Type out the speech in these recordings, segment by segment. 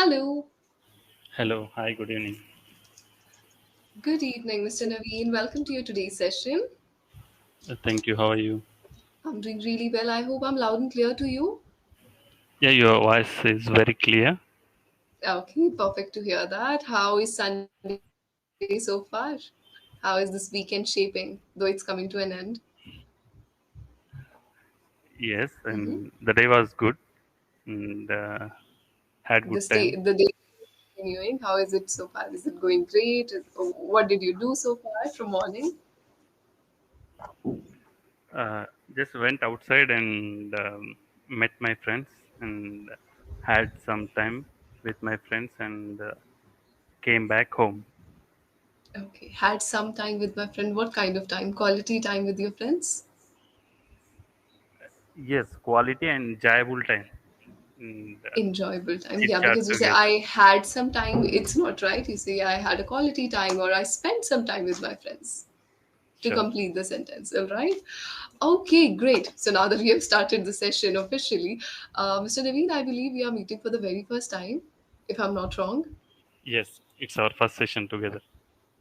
Hello. Hello, hi, good evening. Good evening, Mr. Naveen. Welcome to your today's session. Thank you. How are you? I'm doing really well. I hope I'm loud and clear to you. Yeah, your voice is very clear. Okay, perfect to hear that. How is Sunday so far? How is this weekend shaping, though it's coming to an end? Yes, Mm-hmm. and the day was good and had good time. The day is continuing. How is it so far? Is it going great? What did you do so far from morning? Uh, just went outside and met my friends and had some time with my friends and came back home. Okay, had some time with my friend. What kind of time? Quality time with your friends? Yes, quality and enjoyable time and Enjoyable time. chit Yeah, chat because you say together. I had some time, it's not right. You say I had a quality time or I spent some time with my friends to Sure. complete the sentence. All right. Okay, great. So now that we have started the session officially, Mr. Naveen, I believe we are meeting for the very first time, if I'm not wrong. Yes, it's our first session together.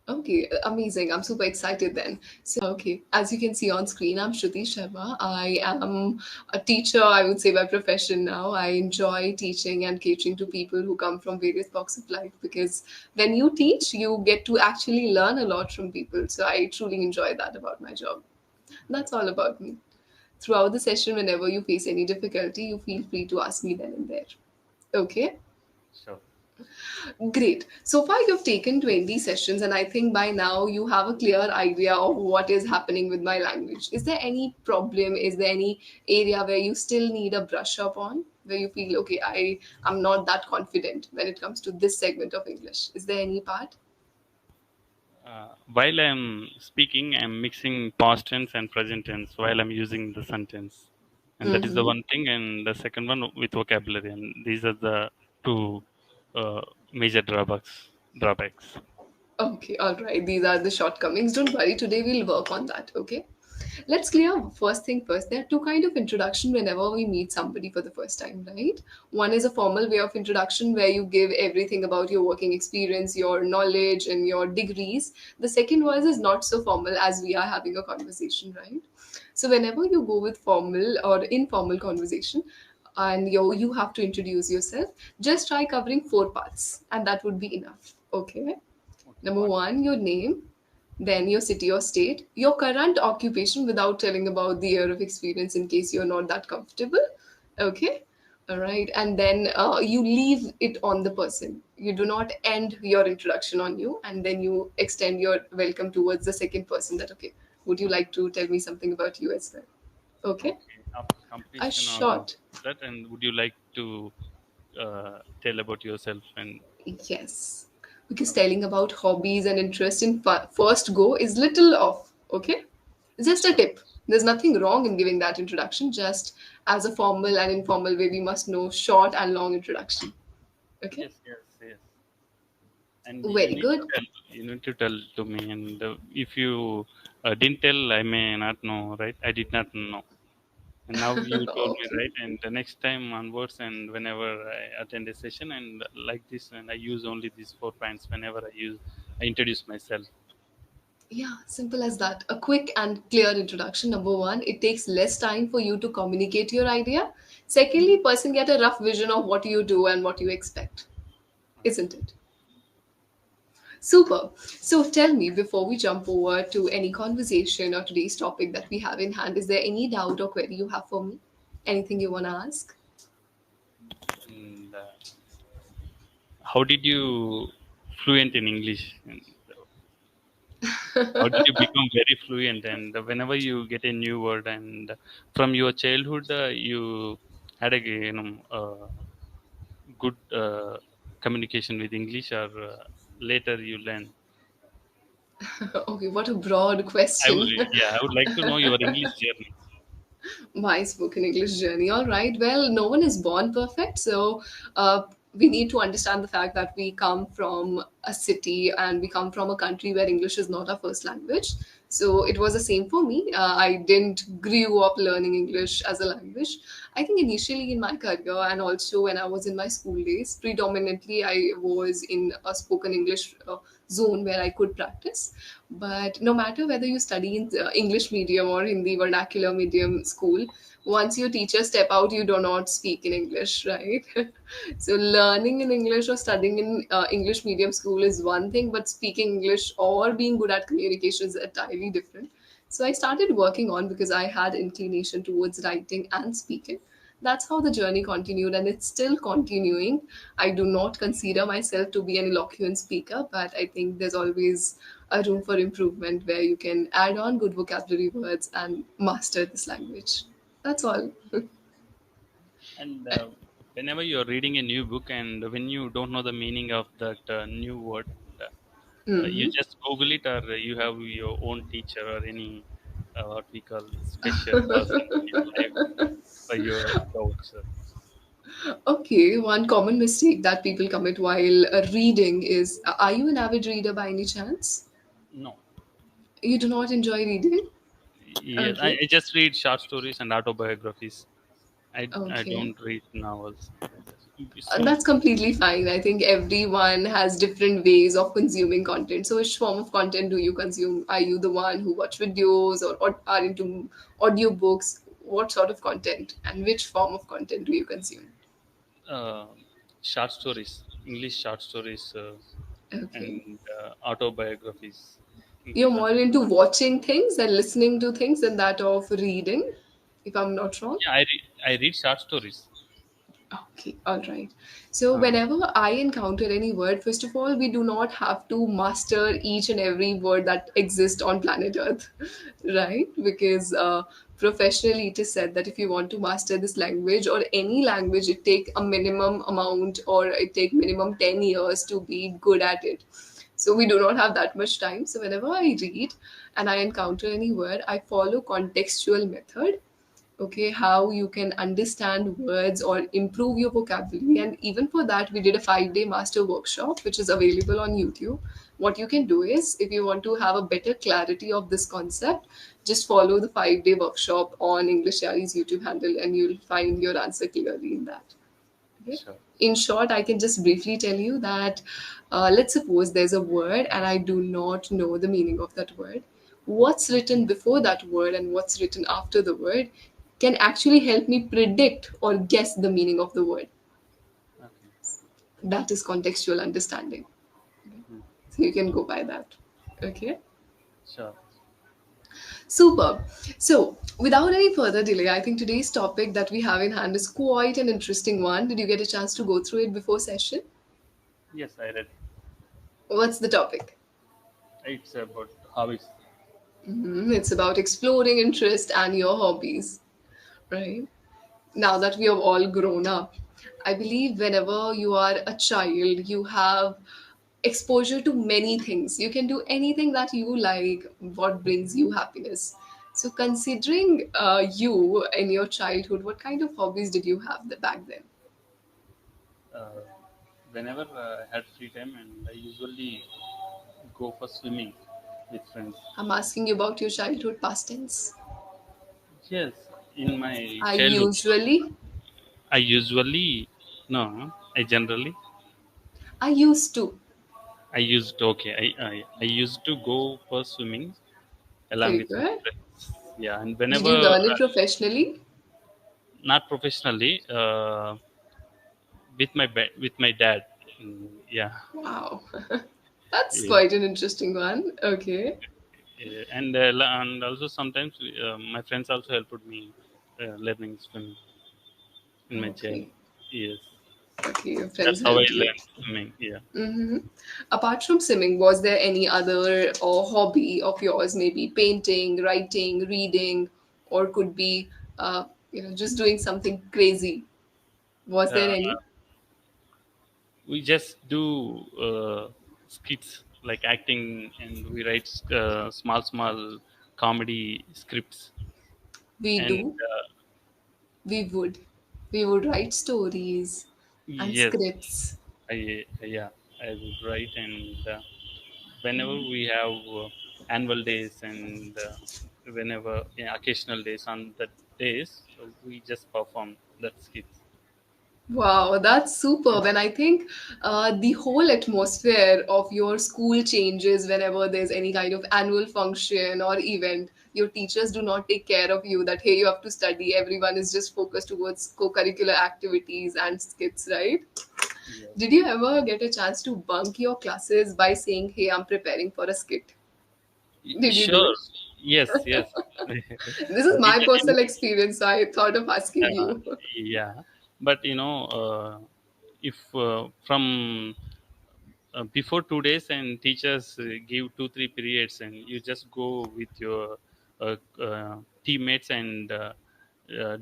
Okay, amazing. I'm super excited then. So, okay, as you can see on screen, I'm Shruti Sharma. I am a teacher, I would say, by profession now. I enjoy teaching and catering to people who come from various walks of life because when you teach, you get to actually learn a lot from people. So, I truly enjoy that about my job. That's all about me. Throughout the session, whenever you face any difficulty, you feel free to ask me then and there. Okay? Sure. Great. So far, you've taken 20 sessions, and I think by now you have a clear idea of what is happening with my language. Is there any problem? Is there any area where you still need a brush up on? Where you feel, okay, I am not that confident when it comes to this segment of English? Is there any part? While I'm speaking, I'm mixing past tense and present tense while I'm using the sentence, and that is the Mm-hmm. one thing. And the second one with vocabulary, and these are the two uh, major Drawbacks. Okay, all right. These are the shortcomings. Don't worry. Today we'll work on that. Okay. Let's clear first thing first. There are two kind of introduction whenever we meet somebody for the first time, right? One is a formal way of introduction where you give everything about your working experience, your knowledge, and your degrees. The second one is not so formal as we are having a conversation, right? So whenever you go with formal or informal conversation, and you have to introduce yourself, just try covering four parts, and that would be enough. Okay. Okay, Number what? one, your name, then your city or state, your current occupation without telling about the year of experience in case you're not that comfortable. Okay. All right. And then you leave it on the person. You do not end your introduction on you. And then you extend your welcome towards the second person that, okay, would you like to tell me something about you as well? Okay. Okay, after A completion of short. that, and would you like to tell about yourself? And Yes. Because telling about hobbies and interest in first go is little off. Okay. Just a sure. tip. There's nothing wrong in giving that introduction. Just as a formal and informal way, we must know short and long introduction. Okay. Yes. And Very good. you need to tell to me. And if you didn't tell, I may not know, right? I did not know. And now you told me, Okay. right? And the next time onwards, and whenever I attend a session and like this, and I use only these 4 points whenever I introduce myself. Yeah, simple as that. A quick and clear introduction. Number one, it takes less time for you to communicate your idea. Secondly, person get a rough vision of what you do and what you expect, isn't it? Super. So tell me, before we jump over to any conversation or today's topic that we have in hand, is there any doubt or query you have for me? Anything you want to ask? And how did you fluent in English? And how did you become very fluent? And whenever you get a new word, and from your childhood, you had a good communication with English, or later you learn. Okay, what a broad question. I would like to know your English journey. My spoken English journey. All right. Well, no one is born perfect. So we need to understand the fact that we come from a city and we come from a country where English is not our first language. So it was the same for me. I didn't grew up learning English as a language. I think initially in my career and also when I was in my school days, predominantly I was in a spoken English zone where I could practice. But no matter whether you study in English medium or Hindi vernacular medium school, once your teachers step out, you do not speak in English, right? So learning in English or studying in English medium school is one thing, but speaking English or being good at communication is entirely different. So I started working on because I had inclination towards writing and speaking. That's how the journey continued, and it's still continuing. I do not consider myself to be an eloquent speaker, but I think there's always a room for improvement where you can add on good vocabulary words and master this language. That's all. And whenever you're reading a new book and when you don't know the meaning of that new word, you Hmm. just Google it, or you have your own teacher or any what we call special person in your life for your doubts. Okay, one common mistake that people commit while reading is, are you an avid reader by any chance? No. You do not enjoy reading? Yes, Okay. I just read short stories and autobiographies. I Okay. don't read novels. So That's completely fine. I think everyone has different ways of consuming content. So, which form of content do you consume? Are you the one who watch videos or are into audiobooks? What sort of content and which form of content do you consume? uh, short stories, English short stories, Okay. and autobiographies. You're Uh, more into watching things and listening to things than that of reading, if I'm not wrong. yeah, I read short stories. Okay, all right. So, Uh, whenever I encounter any word, first of all, we do not have to master each and every word that exists on planet Earth, right? Because professionally, it is said that if you want to master this language or any language, it take a minimum amount or it take minimum 10 years to be good at it. So we do not have that much time. So whenever I read and I encounter any word, I follow contextual method. Okay, how you can understand words or improve your vocabulary. And even for that, we did a 5 day master workshop, which is available on YouTube. What you can do is, if you want to have a better clarity of this concept, just follow the 5 day workshop on English Yari's YouTube handle and you'll find your answer clearly in that. Okay. sure. In short, I can just briefly tell you that let's suppose there's a word and I do not know the meaning of that word. What's written before that word and what's written after the word can actually help me predict or guess the meaning of the word. Okay. That is contextual understanding. Mm, So you can go by that. Okay. sure. Superb. So, without any further delay, I think today's topic that we have in hand is quite an interesting one. Did you get a chance to go through it before session? Yes, I read. What's the topic? It's about hobbies. It's about exploring interest and your hobbies, right? Now that we have all grown up, I believe whenever you are a child, you have exposure to many things. You can do anything that you like, what brings you happiness. So, considering you in your childhood, what kind of hobbies did you have back then? Uh, Whenever I had free time, and I usually go for swimming with friends. I'm asking you about your childhood past tense. Yes, in my I childhood, usually, I usually no, I generally I used to. I used okay. I used to go for swimming along Very with my good. friends. Yeah, and Did whenever you learn it professionally? not professionally, with my dad. Yeah, Wow. That's yeah. quite an interesting one. Okay. Yeah. And and also sometimes my friends also helped me learning swimming in my child. Okay. Yes, Okay. Your that's friends how I helped you. learned swimming. Yeah. Hmm. Apart from swimming, was there any other or hobby of yours? Maybe painting, writing, reading, or could be, just doing something crazy. Was there Uh, any? we just do skits like acting, and we write small comedy scripts. We And do. We would. We would write stories and yes, scripts. yeah, I would write, and whenever we have annual days and whenever occasional days on that days, we just perform that skits. Wow, that's superb. And I think the whole atmosphere of your school changes whenever there's any kind of annual function or event. Your teachers do not take care of you that, hey, you have to study. Everyone is just focused towards co curricular activities and skits, right? Yes. Did you ever get a chance to bunk your classes by saying, hey, I'm preparing for a skit? Did you do Sure. it? Yes, yes. This is my Teachers personal experience, so I thought of asking uh, you. yeah, but if from before 2 days and teachers give 2 3 periods and you just go with your teammates and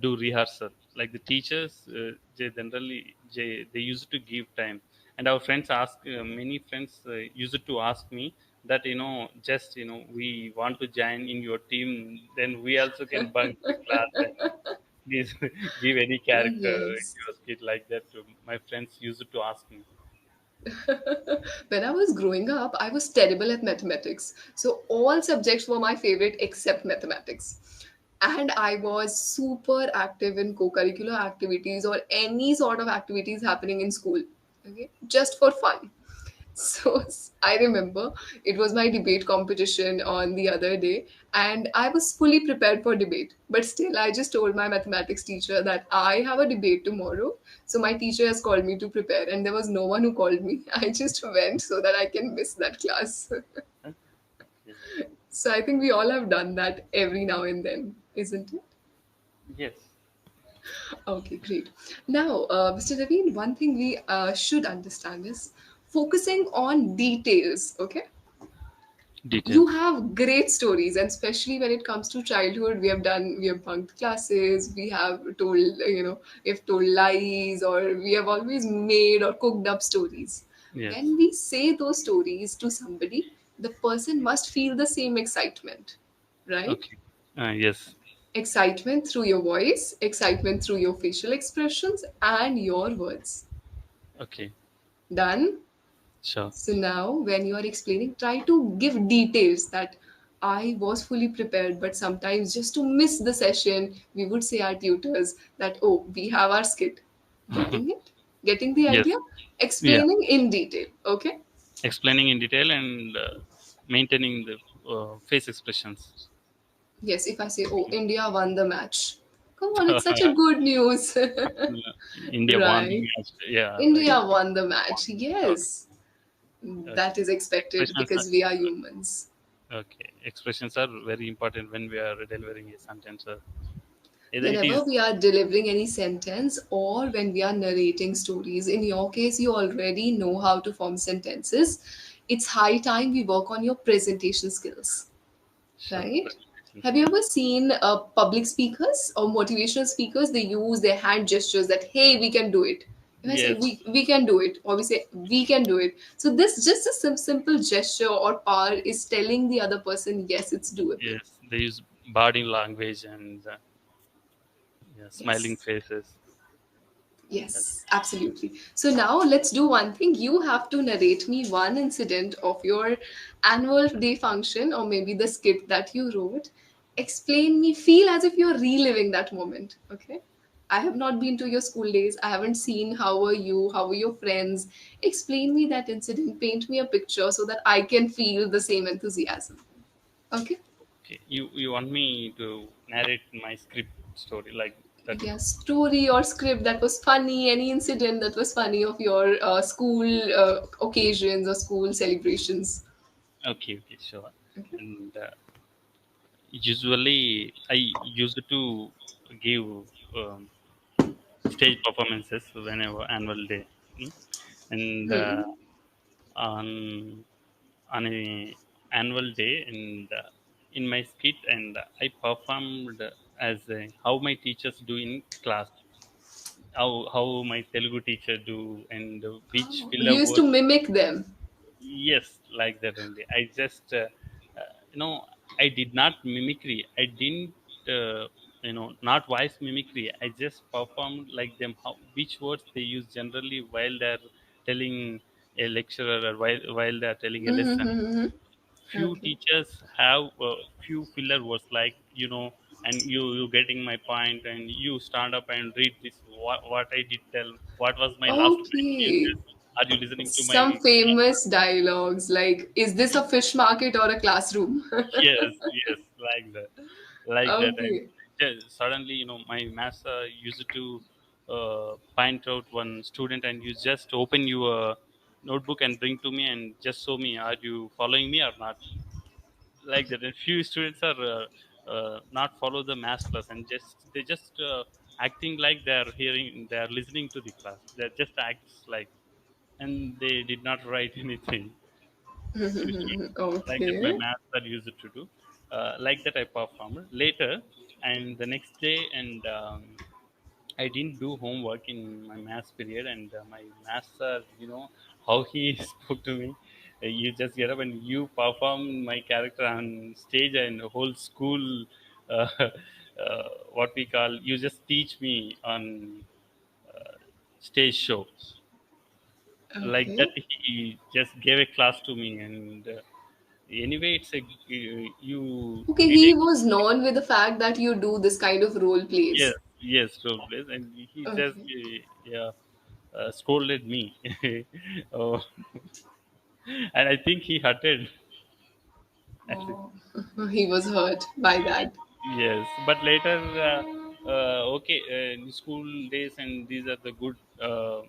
do rehearsal, like the teachers they generally they used to give time, and our friends ask many friends used to ask me that just we want to join in your team, then we also can bunk the class and give, give any character in Yes. your skit, like that. My friends used to ask me. When I was growing up, I was terrible at mathematics. So all subjects were my favorite except mathematics. And I was super active in co curricular activities or any sort of activities happening in school. Okay, just for fun. So I remember it was my debate competition on the other day, and I was fully prepared for debate. But still, I just told my mathematics teacher that I have a debate tomorrow. So my teacher has called me to prepare, and there was no one who called me. I just went so that I can miss that class. Okay. So I think we all have done that every now and then, isn't it? Yes. Okay, great. Now, Mr. Raveen, one thing we should understand is focusing on details, okay? You Details. have great stories, and especially when it comes to childhood, we have bunked classes, we have told, we have told lies, or we have always made or cooked up stories. Yes. When we say those stories to somebody, the person must feel the same excitement, right? Okay. Yes. Excitement through your voice, excitement through your facial expressions, and your words. Okay. Done? Sure. So now, when you are explaining, try to give details that I was fully prepared, but sometimes just to miss the session, we would say our tutors that, oh, we have our skit. Getting it? Getting the Yes. idea? Yeah. Explaining in detail. Okay? Explaining in detail and maintaining the face expressions. Yes, if I say, oh, India won the match. Come on, it's such a good news. India won the Right. match. Yeah. Right. India won the match. Okay. Yes. Okay. That is expected Expressions are because we are humans. okay. Expressions are very important when we are delivering a sentence. Either it Whenever is we are delivering any sentence or when we are narrating stories, in your case, you already know how to form sentences. It's high time we work on your presentation skills, sure right? presentations. Have you Yeah. ever seen public speakers or motivational speakers? They use their hand gestures that, hey, we can do it. If I say Yes. we can do it, or we say we can do it. So this just a simple gesture or power is telling the other person, yes, it's doable. Yes. They use body language and yeah, smiling Yes. faces. Yes. Yes, absolutely. So now let's do one thing. You have to narrate me one incident of your annual day function or maybe the skit that you wrote. Explain me, feel as if you're reliving that moment. Okay. I have not been to your school days. I haven't seen how were you, how were your friends. Explain me that incident, paint me a picture so that I can feel the same enthusiasm. Okay. Okay. You want me to narrate my script story like that? Yeah, story or script that was funny, any incident that was funny of your school occasions or school celebrations. Okay. Okay. Sure. Okay. And usually, I used to give um, stage performances whenever annual day. Mm. And Hmm. on a annual day, and in my skit, and I performed as how my teachers do in class, how my Telugu teacher do, and which Oh, filler you used to words. mimic them. Yes, like that only. I just, you know, I did not mimicry. I didn't, not voice mimicry. I just performed like them. How which words they use generally while they're telling a lecturer or while they're telling a lesson. Mm-hmm. Few Okay. teachers have few filler words like and you getting my point, and you stand up and read this, what I did tell, what was my last point, you Okay. just, are you listening to my Some famous dialogues like, is this a fish market or a classroom? yes, yes, like that, like that. And Okay. just suddenly, my master used to point out one student, and you just open your notebook and bring to me and just show me, are you following me or not, like that. And few students are not follow the math class, and they just acting like they are listening to the class, they just acts like, and they did not write anything in the sheet. Like that my Okay. master used to do, like that I performed later. And the next day, and I didn't do homework in my maths period, and my master, how he spoke to me. You just get up and you perform my character on stage, and the whole school, what we call, you just teach me on stage show. Like that, Okay. he just gave a class to me, and anyway, it's a you Okay, did a he was known with the fact that you do this kind of role yes, plays. yes, role plays, and he just Okay. yeah, scolded me. Oh, and I think he hurted. Actually, Oh, he was hurt by that. yes, but later, okay, in school days, and these are the good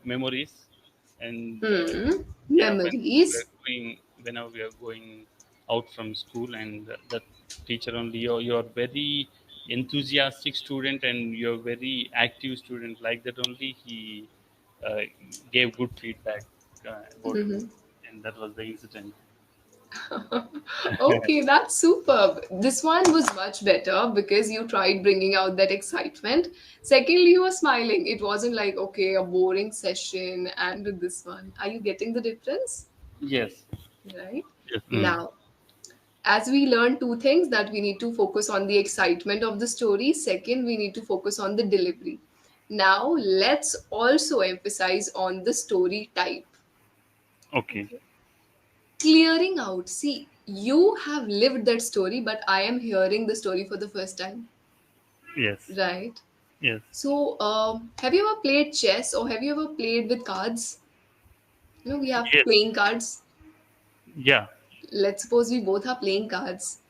memories. And Hmm. yeah, Memories. whenever we are going out from school, and the teacher only, you're very enthusiastic student, and you're very active student, like that only he uh, gave good feedback about me, and that was the incident. Okay, that's superb. This one was much better because you tried bringing out that excitement. Secondly, you were smiling. It wasn't like, okay, a boring session and this one. Are you getting the difference? Yes, Right? yes, Now, as we learn two things, that we need to focus on the excitement of the story. Second, we need to focus on the delivery. Now, let's also emphasize on the story type. okay, Okay. Clearing out. See, you have lived that story, but I am hearing the story for the first time. yes, Right? yes, So, have you ever played chess or have you ever played with cards? You know, we have yes, playing cards. yeah, Let's suppose we both are playing cards.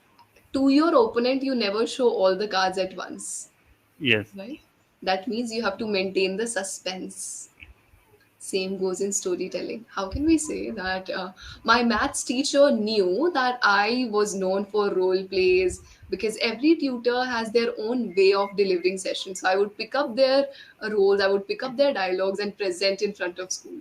To your opponent, you never show all the cards at once, yes, right? That means you have to maintain the suspense. Same goes in storytelling. How can we say that my maths teacher knew that I was known for role plays because every tutor has their own way of delivering sessions. So I would pick up their roles, I would pick up their dialogues and present in front of school.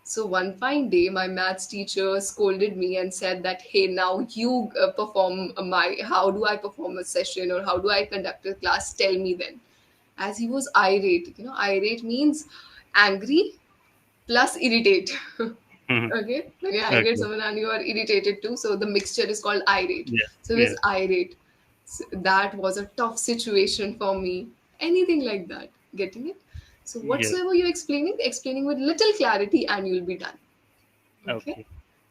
So one fine day, my maths teacher scolded me and said that, "Hey, now you perform my. How do I perform a session or how do I conduct a class? Tell me then." As he was irate, irate means angry plus irritate. mhm, Okay, when you're angry at okay, someone and you are irritated too, so the mixture is called irate. yes, So he was yes, irate. So that was a tough situation for me. Anything like that, getting it? So yes, whatsoever you're explaining with little clarity, and you'll be done. Okay. okay.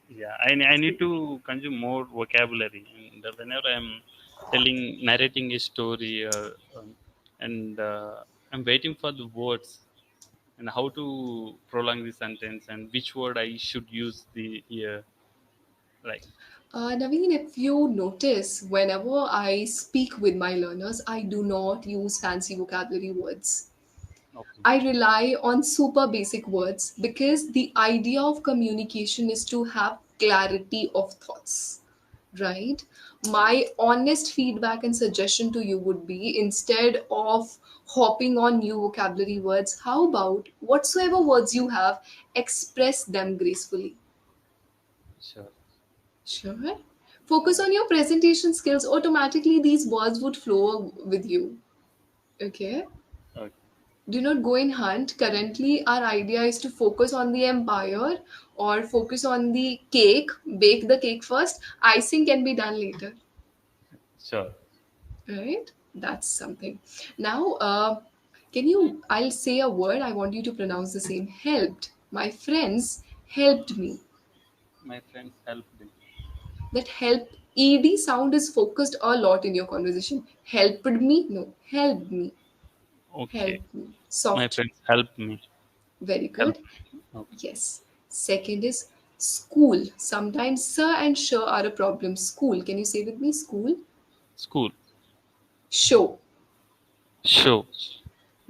Yeah, I need to consume more vocabulary, and whenever I'm narrating a story, and I'm waiting for the words, and how to prolong the sentence, and which word I should use the here, like, Naveen, if you notice, whenever I speak with my learners, I do not use fancy vocabulary words. okay, I rely on super basic words because the idea of communication is to have clarity of thoughts, right? My honest feedback and suggestion to you would be, instead of hopping on new vocabulary words, how about whatsoever words you have, express them gracefully. sure, Sure. Focus on your presentation skills. Automatically, these words would flow with you. Okay. okay, Do not go in hunt. Currently, our idea is to focus on the empire or focus on the cake, bake the cake first. Icing can be done later, sure. right? That's something. Now, I'll say a word, I want you to pronounce the same. Helped. My friends helped me. My friends helped me. That help ed sound is focused a lot in your conversation. Helped me, no, helped me. Okay. Helped me, My soft. friends help me. Very Help good. me. Okay. Yes. Second is school. Sometimes sir and sure are a problem. School, can you say with me? School. School. Show. Show.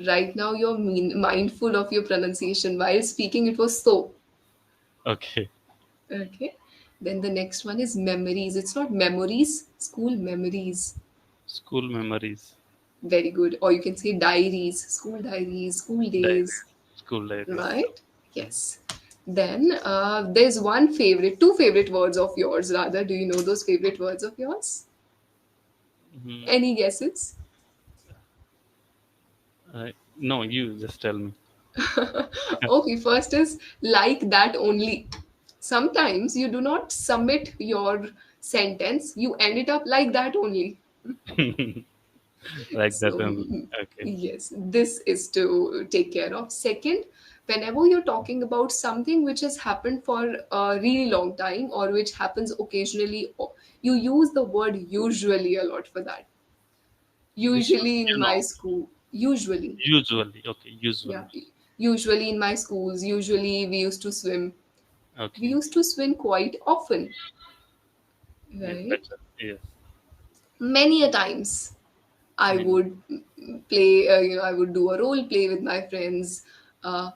Right now you're mindful of your pronunciation. While speaking, it was so. Okay. Okay. Then the next one is memories. It's not memories, school memories. School memories. Very good. Or you can say diaries, school diaries, school days. Diaries. School diaries. Right? Yes. Then there's one favorite, two favorite words of yours, rather. Do you know those favorite words of yours? Mhm. Any guesses? No, you just tell me. Okay, first is like that only. Sometimes you do not submit your sentence, you end it up like that only. Like that So, only. Okay. yes, this is to take care of. Second, whenever you're talking about something which has happened for a really long time or which happens occasionally, you use the word usually a lot for that. Which one? Usually in You my know. school, usually, Usually. Okay. yeah, Usually. usually in my schools, usually we used to swim. We Okay. used to swim quite often, Yeah, right? better. Yes. Many a times I Many. would play, I would do a role play with my friends. Uh,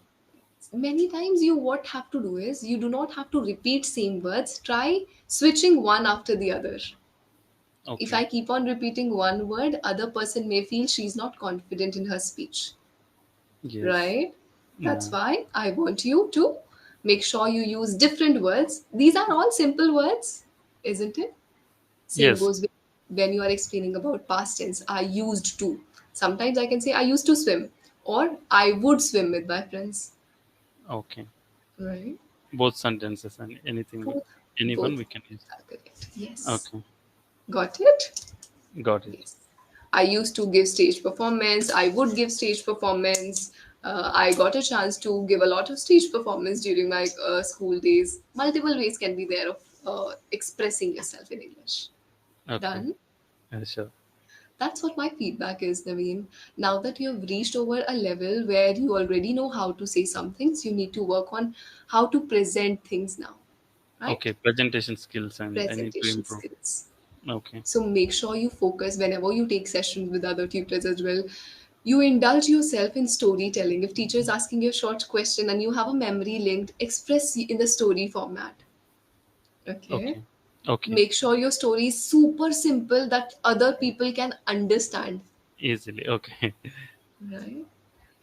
Many times you what have to do is you do not have to repeat same words. Try switching one after the other. If Okay. I keep on repeating one word, other person may feel she's not confident in her speech, Yes. right? That's Yeah. why I want you to make sure you use different words. These are all simple words, isn't it? Same Yes. goes with when you are explaining about past tense. I used to. Sometimes I can say I used to swim or I would swim with my friends. Okay. Right? Both sentences and anything. Both Anyone both we can use. are correct. Yes. Okay. Got it? Got it. Yes. I used to give stage performance. I would give stage performance. I got a chance to give a lot of stage performance during my school days. Multiple ways can be there of expressing yourself in English. Okay. Done. Sure. That's what my feedback is, Naveen. Now that you have reached over a level where you already know how to say some things, you need to work on how to present things now, Okay. right? Presentation skills and I need to Presentation improve. skills. Okay. So make sure you focus whenever you take sessions with other tutors as well. You indulge yourself in storytelling. If teacher is asking you a short question and you have a memory linked, express in the story format. Okay. Okay. Okay. Make sure your story is super simple that other people can understand. Easily. Okay. Right?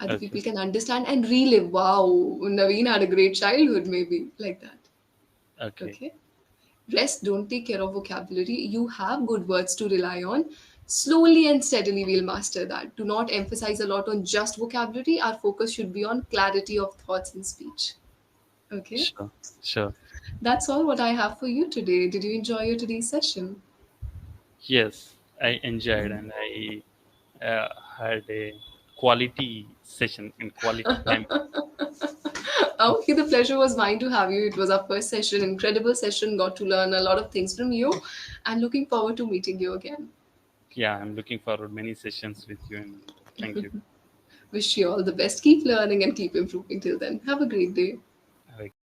Other Okay. people can understand and relive. Wow, Naveen had a great childhood, maybe like that. Okay. Okay. Rest, don't take care of vocabulary. You have good words to rely on. Slowly and steadily, we'll master that. Do not emphasize a lot on just vocabulary. Our focus should be on clarity of thoughts and speech. Okay. Sure. Sure. That's all what I have for you today. Did you enjoy your today's session? Yes, I enjoyed and I had a quality session and quality time. Okay, the pleasure was mine to have you. It was our first session, incredible session. Got to learn a lot of things from you, and looking forward to meeting you again. Yeah, I'm looking forward many sessions with you and thank you. Wish you all the best. Keep learning and keep improving till then. Have a great day. Have a